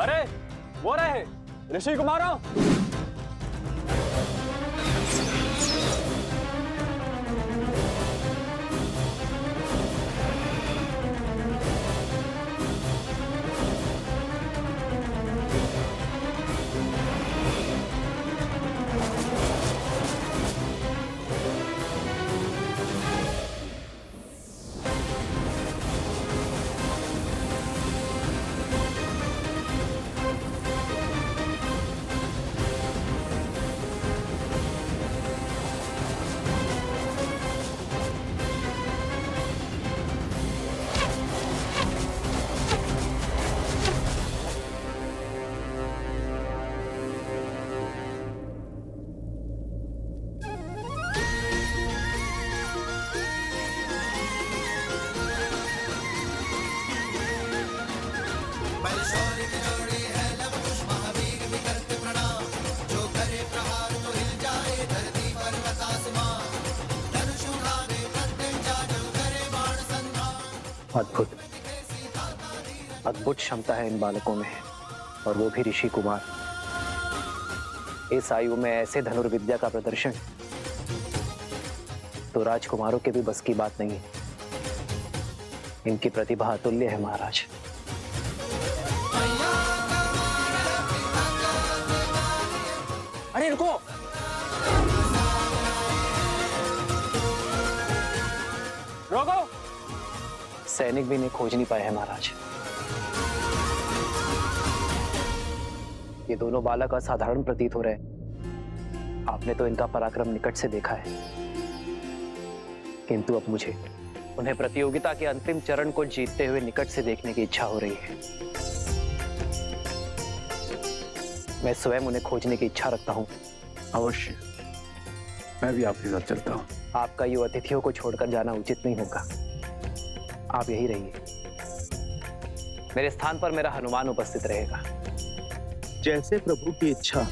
अरे वो रहे ऋषि कुमारों। अद्भुत अद्भुत क्षमता है इन बालकों में, और वो भी ऋषि कुमार। इस आयु में ऐसे धनुर्विद्या का प्रदर्शन तो राजकुमारों के भी बस की बात नहीं है। इनकी प्रतिभा अतुल्य है महाराज। अरे रुको, रोको। सैनिक भी इन्हें खोज नहीं पाए हैं महाराज। ये दोनों बालक असाधारण प्रतीत हो रहे हैं। आपने तो इनका पराक्रम निकट से देखा है, किंतु अब मुझे उन्हें प्रतियोगिता के अंतिम चरण को जीतते हुए निकट से देखने की इच्छा हो रही है। मैं स्वयं उन्हें खोजने की इच्छा रखता हूं। अवश्य, मैं भी आपके साथ चलता हूं। आपका यूं अतिथियों को छोड़कर जाना उचित नहीं होगा। आप यही रहिए। मेरे स्थान पर मेरा हनुमान उपस्थित रहेगा। जैसे प्रभु की इच्छा।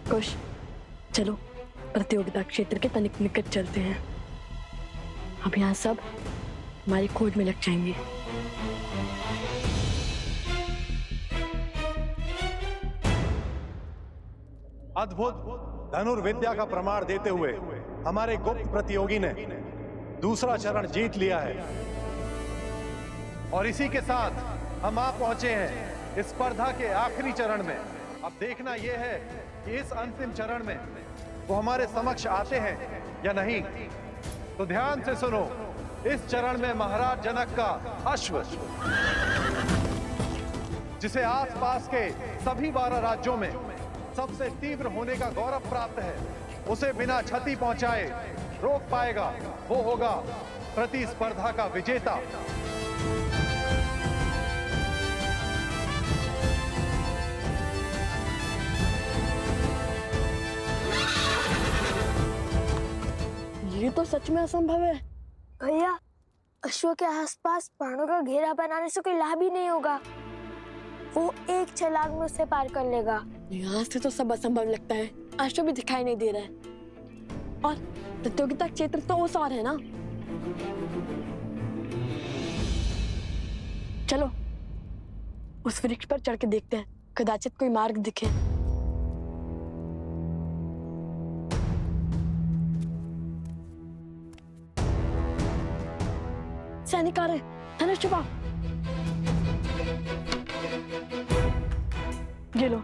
कुश, चलो प्रतियोगिता क्षेत्र के तनिक निकट चलते हैं। अब यहाँ सब हमारी खोज में लग जाएंगे। अद्भुत धनुर्विद्या का प्रमाण देते हुए हमारे गुप्त प्रतियोगी ने दूसरा चरण जीत लिया है, और इसी के साथ हम आ पहुंचे हैं स्पर्धा के आखिरी चरण में। अब देखना यह है कि इस अंतिम चरण में वो हमारे समक्ष आते हैं या नहीं। तो ध्यान से सुनो, इस चरण में महाराज जनक का अश्व, जिसे आसपास के सभी 12 राज्यों में सबसे तीव्र होने का गौरव प्राप्त है, उसे बिना क्षति पहुंचाए रोक पाएगा, वो होगा प्रतिस्पर्धा का विजेता। ये तो सच में असंभव है। भैया, अश्व के आसपास बाणों का घेरा बनाने से कोई लाभ ही नहीं होगा। वो एक छलांग में उसे पार कर लेगा। यहाँ से तो सब असंभव लगता है। अश्व भी दिखाई नहीं दे रहा है, और प्रतियोगिता क्षेत्र तो उस और है ना। चलो उस वृक्ष पर चढ़ के देखते हैं, कदाचित कोई मार्ग दिखे। सैनिक आ रहे, धनुष छुपाओ। ये लो।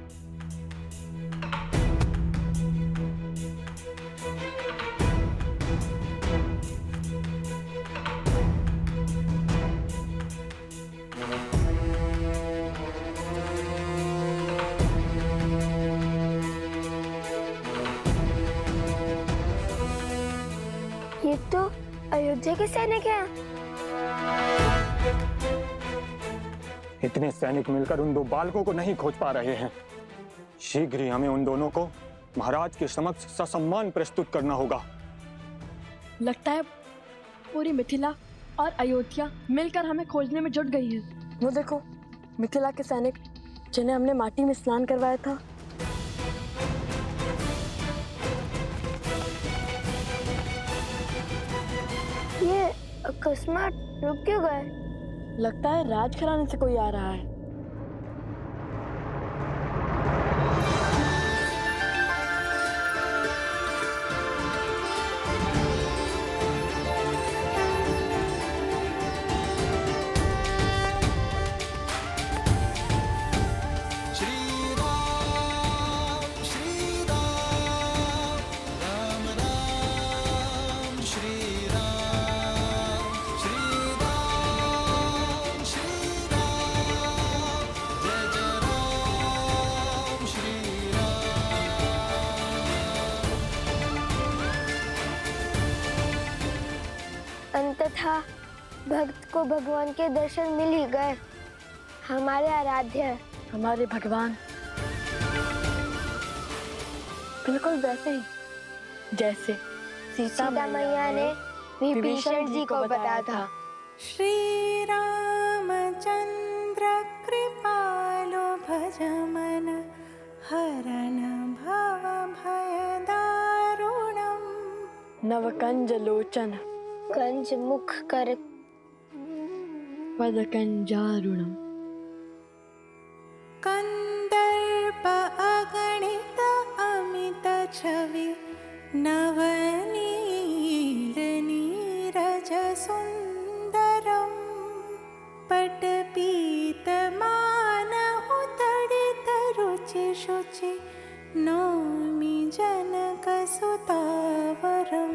ये तो अयोध्या के सैनिक हैं। इतने सैनिक मिलकर उन 2 बालकों को नहीं खोज पा रहे हैं। शीघ्र ही हमें उन दोनों को महाराज के समक्ष ससम्मान प्रस्तुत करना होगा। लगता है पूरी मिथिला और अयोध्या मिलकर हमें खोजने में जुट गई है। वो देखो, मिथिला के सैनिक जिन्हें हमने माटी में स्नान करवाया था। ये अकस्मात रुक क्यों गए? लगता है राजघराने से कोई आ रहा है। अंततः भक्त को भगवान के दर्शन मिल ही गए। हमारे आराध्य, हमारे भगवान बिल्कुल वैसे ही जैसे सीता मैया ने विभीषण जी को बताया था। श्री रामचंद्र कृपालो भजमन हरण भव भय दारुणम। नवकंज लोचन कंज मुख कर पदकंजारुणम। कंदर्प अगणित अमित छवि नवनील नीरज सुंदरम। पटपीत मानहु तडित रुचि शुचि नौमि जनक सुतावरम।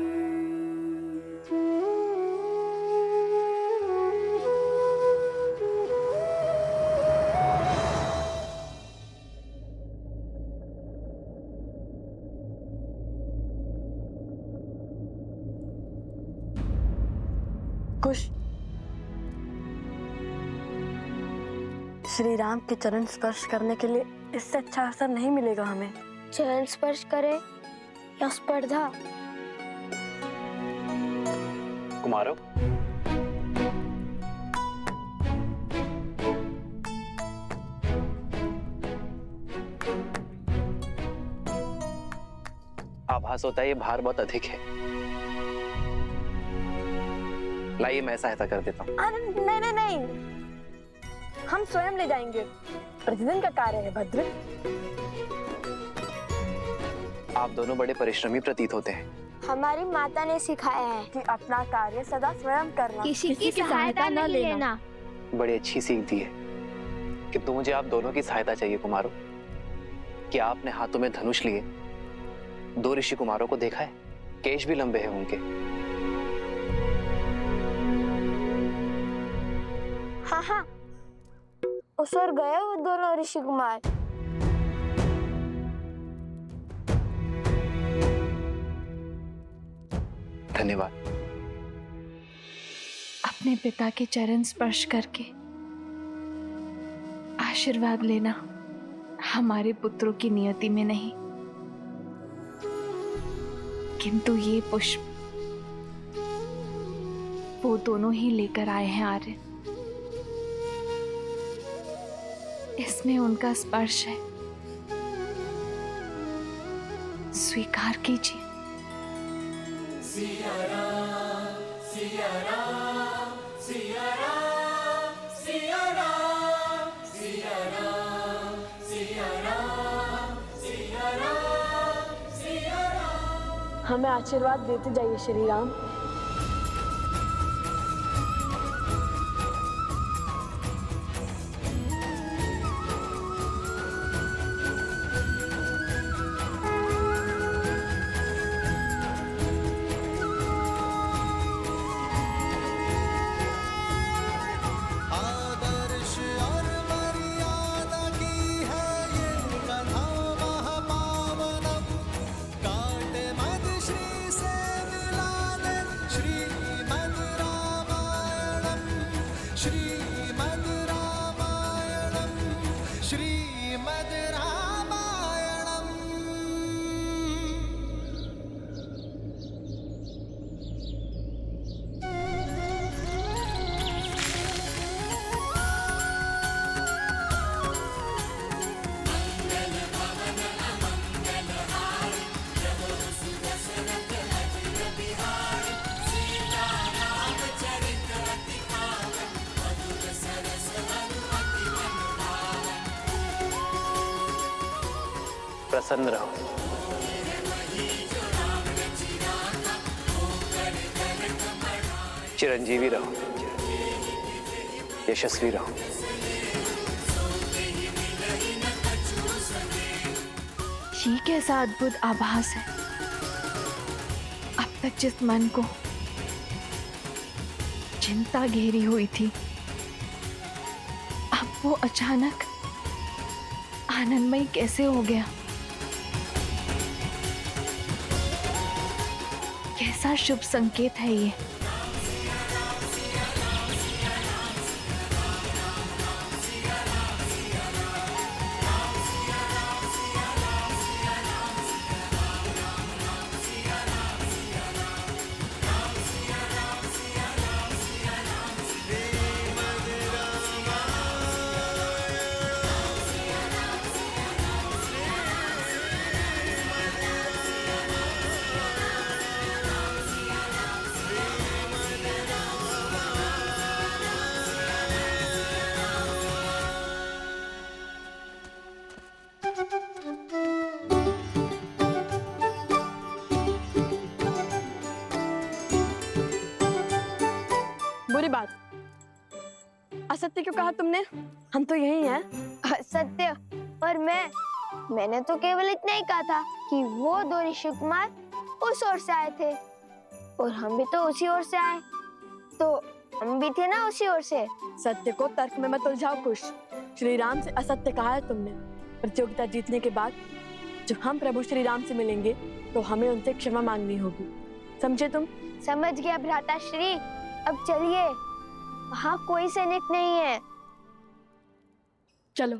कुश, श्री राम के चरण स्पर्श करने के लिए इससे अच्छा अवसर नहीं मिलेगा हमें। चरण स्पर्श करे या स्पर्धा? कुमारों, आभास होता है ये भार बहुत अधिक है। लाइए मैं सहायता कर देता हूँ। नहीं नहीं नहीं, हम स्वयं ले जाएंगे। प्रतिदिन का कार्य है भद्र। आप दोनों बड़े परिश्रमी प्रतीत होते हैं। हमारी माता ने सिखाया है कि अपना कार्य सदा स्वयं करना, किसी की सहायता न लेना। बड़ी अच्छी सीख दी है। किंतु मुझे आप दोनों की सहायता चाहिए कुमारों। क्या आपने हाथों में धनुष लिए 2 ऋषि कुमारों को देखा है? केश भी लंबे हैं उनके। हाँ हाँ, उस ओर गए वो दोनों ऋषि कुमार। धन्यवाद। अपने पिता के चरण स्पर्श करके आशीर्वाद लेना हमारे पुत्रों की नियति में नहीं, किंतु ये पुष्प वो दोनों ही लेकर आए हैं आर्य। इसमें उनका स्पर्श है, स्वीकार कीजिए। हमें आशीर्वाद देते जाइए श्री राम। प्रसन्न रहो। चिरंजीवी रहो, यशस्वी रहो। ये कैसा अद्भुत आभास है। अब तक जिस मन को चिंता घेरी हुई थी, अब वो अचानक आनंदमय कैसे हो गया। कैसा शुभ संकेत है ये। बुरी बात, असत्य क्यों कहा तुमने? हम तो यही हैं। सत्य और मैंने तो केवल इतना ही कहा था कि वो दो ऋषि कुमार उस ओर से आए थे और हम भी तो उसी ओर से आए, तो हम भी थे ना उसी ओर से। सत्य को तर्क में मत उलझाओ खुश। श्री राम से असत्य कहा है तुमने। प्रतियोगिता जीतने के बाद जब हम प्रभु श्री राम से मिलेंगे तो हमें उनसे क्षमा मांगनी होगी, समझे तुम? समझ गया भ्राता श्री। अब चलिए, वहाँ कोई सैनिक नहीं है। चलो।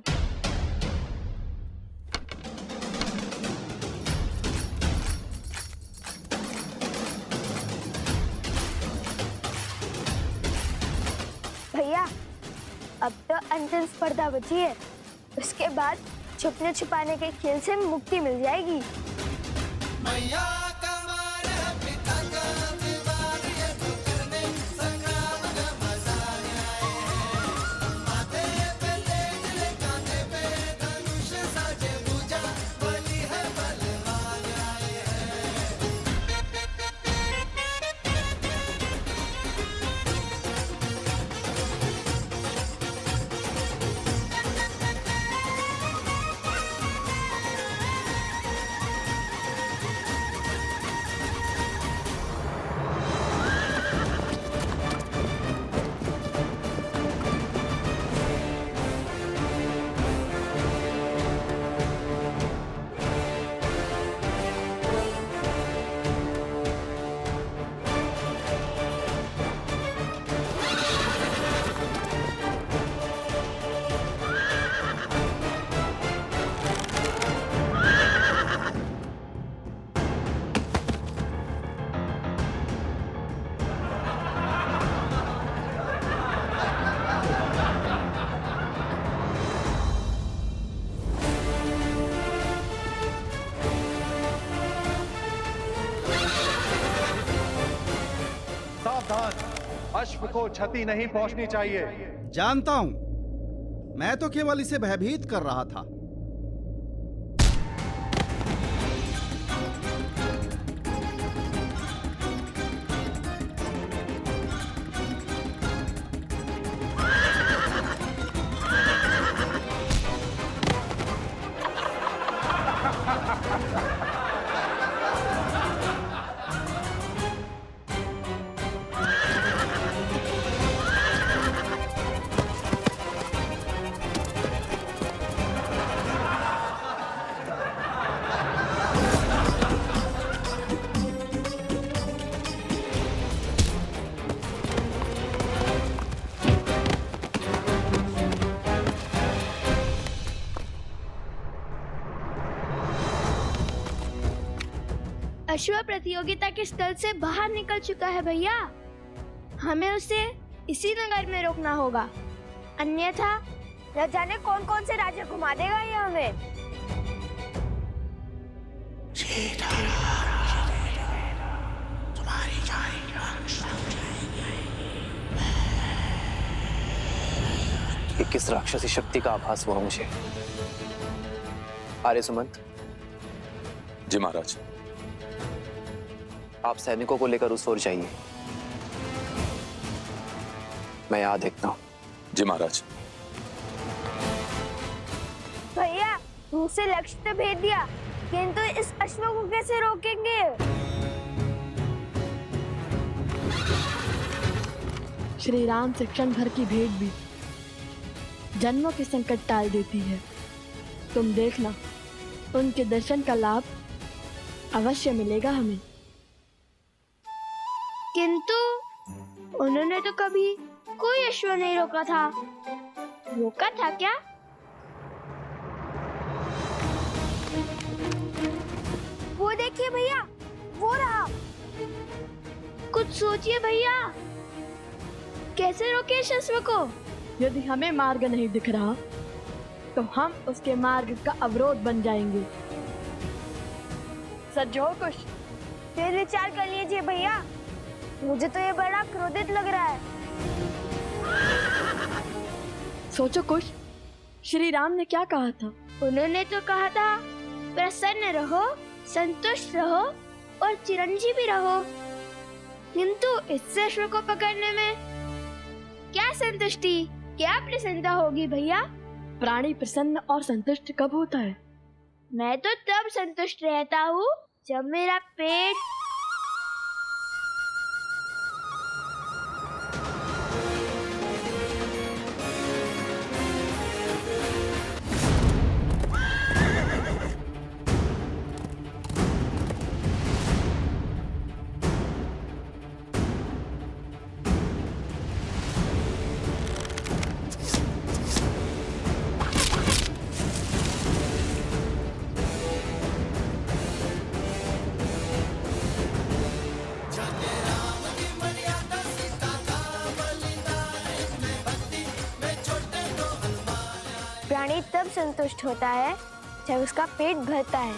भैया, अब तो अंतिम स्पर्धा बची है, उसके बाद छुपने छुपाने के खेल से मुक्ति मिल जाएगी। अश्व को क्षति नहीं पहुंचनी चाहिए। जानता हूं, मैं तो केवल इसे भयभीत कर रहा था। अश्व प्रतियोगिता के स्थल से बाहर निकल चुका है भैया। हमें उसे इसी नगर में रोकना होगा, अन्यथा न जाने कौन कौन से राज्य घुमा देगा ये हमें। ये किस राक्षसी शक्ति का आभास हुआ मुझे? आर्य सुमंत, जी महाराज। आप सैनिकों को लेकर उस ओर जाइए, मैं यहां देखता हूं। जी महाराज। भैया मुझसे लक्ष्य तो भेज दिया, किंतु इस अश्व को कैसे रोकेंगे? श्री राम से क्षण भर की भेंट भी जन्मों के संकट टाल देती है। तुम देखना, उनके दर्शन का लाभ अवश्य मिलेगा हमें। किंतु उन्होंने तो कभी कोई अश्व नहीं रोका था। रोका था क्या? वो देखिए भैया, वो रहा। कुछ सोचिए भैया, कैसे रोके इस अश्व को? यदि हमें मार्ग नहीं दिख रहा तो हम उसके मार्ग का अवरोध बन जाएंगे। सज्जो कुछ फिर विचार कर लीजिए भैया, मुझे तो ये बड़ा क्रोधित लग रहा है। सोचो कुछ, श्री राम ने क्या कहा था? उन्होंने तो कहा था प्रसन्न रहो, संतुष्ट रहो और चिरंजीवी रहो। किंतु इस अश्व को पकड़ने में क्या संतुष्टि, क्या प्रसन्नता होगी भैया? प्राणी प्रसन्न और संतुष्ट कब होता है? मैं तो तब संतुष्ट रहता हूँ जब मेरा पेट प्राणी तब संतुष्ट होता है जब उसका पेट भरता है।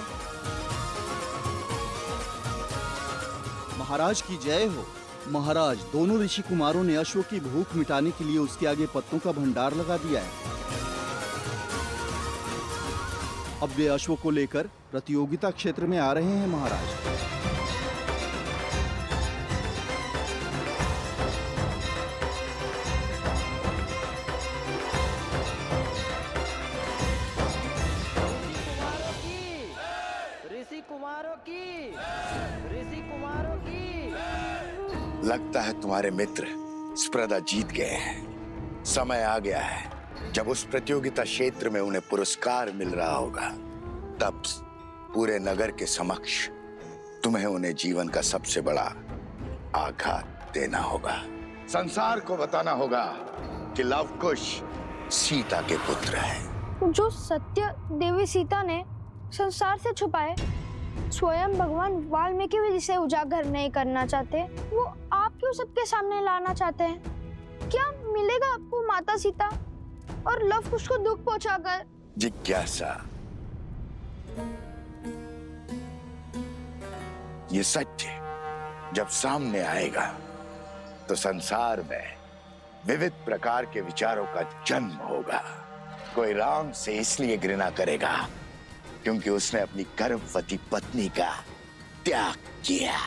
महाराज की जय हो। महाराज, दोनों ऋषि कुमारों ने अश्व की भूख मिटाने के लिए उसके आगे पत्तों का भंडार लगा दिया है। अब वे अश्व को लेकर प्रतियोगिता क्षेत्र में आ रहे हैं महाराज। लगता है तुम्हारे मित्र स्पर्धा जीत गए हैं। समय आ गया है जब उस प्रतियोगिता क्षेत्र में उन्हें पुरस्कार मिल रहा होगा। तब पूरे नगर के समक्ष तुम्हें उन्हें जीवन का सबसे बड़ा आघात देना होगा। संसार को बताना होगा कि लव कुश सीता के पुत्र है। जो सत्य देवी सीता ने संसार से छुपाए, स्वयं भगवान वाल्मीकि भी जिसे उजागर नहीं करना चाहते, वो आप क्यों सबके सामने लाना चाहते हैं? क्या मिलेगा आपको माता सीता और लव कुश को दुख पहुंचाकर? जिज्ञासा, ये सत्य जब सामने आएगा तो संसार में विविध प्रकार के विचारों का जन्म होगा। कोई राम से इसलिए घृणा करेगा क्योंकि उसने अपनी गर्भवती पत्नी का त्याग किया।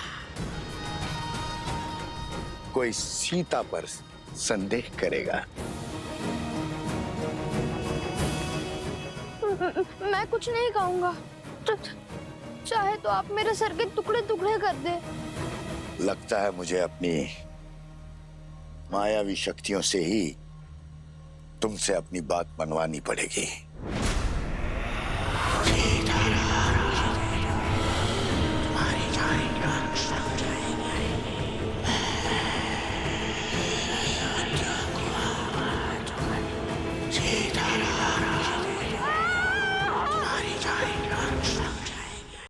कोई सीता पर संदेह करेगा। मैं कुछ नहीं कहूंगा, चाहे तो आप मेरे सर के टुकड़े टुकड़े कर दे। लगता है मुझे अपनी मायावी शक्तियों से ही तुमसे अपनी बात मनवानी पड़ेगी।